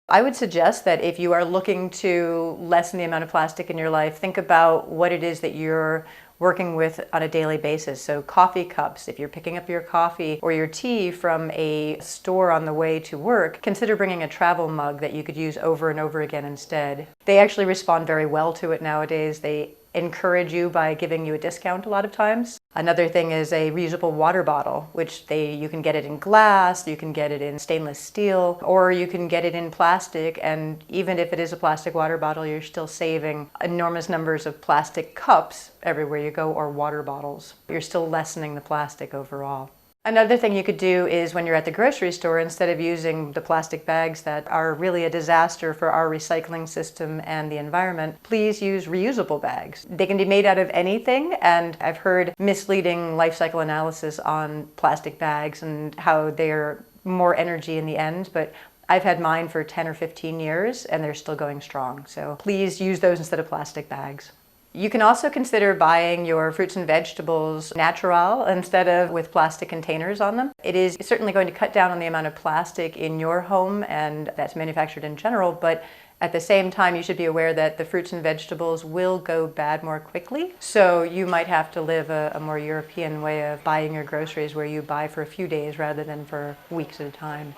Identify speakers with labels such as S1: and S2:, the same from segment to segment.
S1: I would suggest that if you are looking to lessen the amount of plastic in your life, think about what it is that you're working with on a daily basis. So coffee cups, if you're picking up your coffee or your tea from a store on the way to work, consider bringing a travel mug that you could use over and over again instead. They actually respond very well to it nowadays. They encourage you by giving you a discount a lot of times. Another thing is a reusable water bottle, which you can get it in glass, you can get it in stainless steel, or you can get it in plastic. And even if it is a plastic water bottle, you're still saving enormous numbers of plastic cups everywhere you go, or water bottles. You're still lessening the plastic overall. Another thing you could do is when you're at the grocery store, instead of using the plastic bags that are really a disaster for our recycling system and the environment, please use reusable bags. They can be made out of anything, and I've heard misleading life cycle analysis on plastic bags and how they're more energy in the end, but I've had mine for 10 or 15 years and they're still going strong. So please use those instead of plastic bags. You can also consider buying your fruits and vegetables natural instead of with plastic containers on them. It is certainly going to cut down on the amount of plastic in your home and that's manufactured in general, but at the same time, you should be aware that the fruits and vegetables will go bad more quickly. So you might have to live a more European way of buying your groceries, where you buy for a few days rather than for weeks at a time.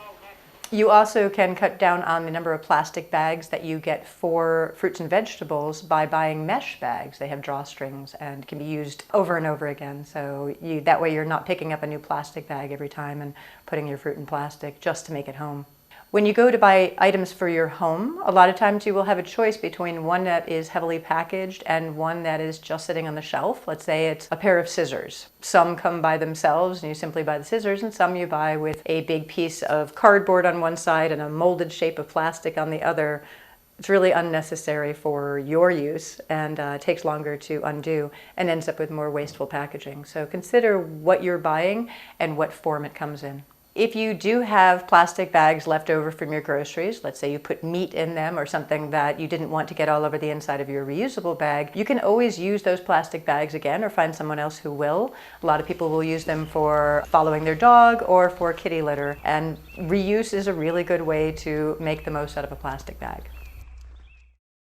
S1: You also can cut down on the number of plastic bags that you get for fruits and vegetables by buying mesh bags. They have drawstrings and can be used over and over again. So that way you're not picking up a new plastic bag every time and putting your fruit in plastic just to make it home. When you go to buy items for your home, a lot of times you will have a choice between one that is heavily packaged and one that is just sitting on the shelf. Let's say it's a pair of scissors. Some come by themselves and you simply buy the scissors, and some you buy with a big piece of cardboard on one side and a molded shape of plastic on the other. It's really unnecessary for your use and takes longer to undo and ends up with more wasteful packaging. So consider what you're buying and what form it comes in. If you do have plastic bags left over from your groceries, let's say you put meat in them or something that you didn't want to get all over the inside of your reusable bag, you can always use those plastic bags again or find someone else who will. A lot of people will use them for following their dog or for kitty litter, and reuse is a really good way to make the most out of a plastic bag.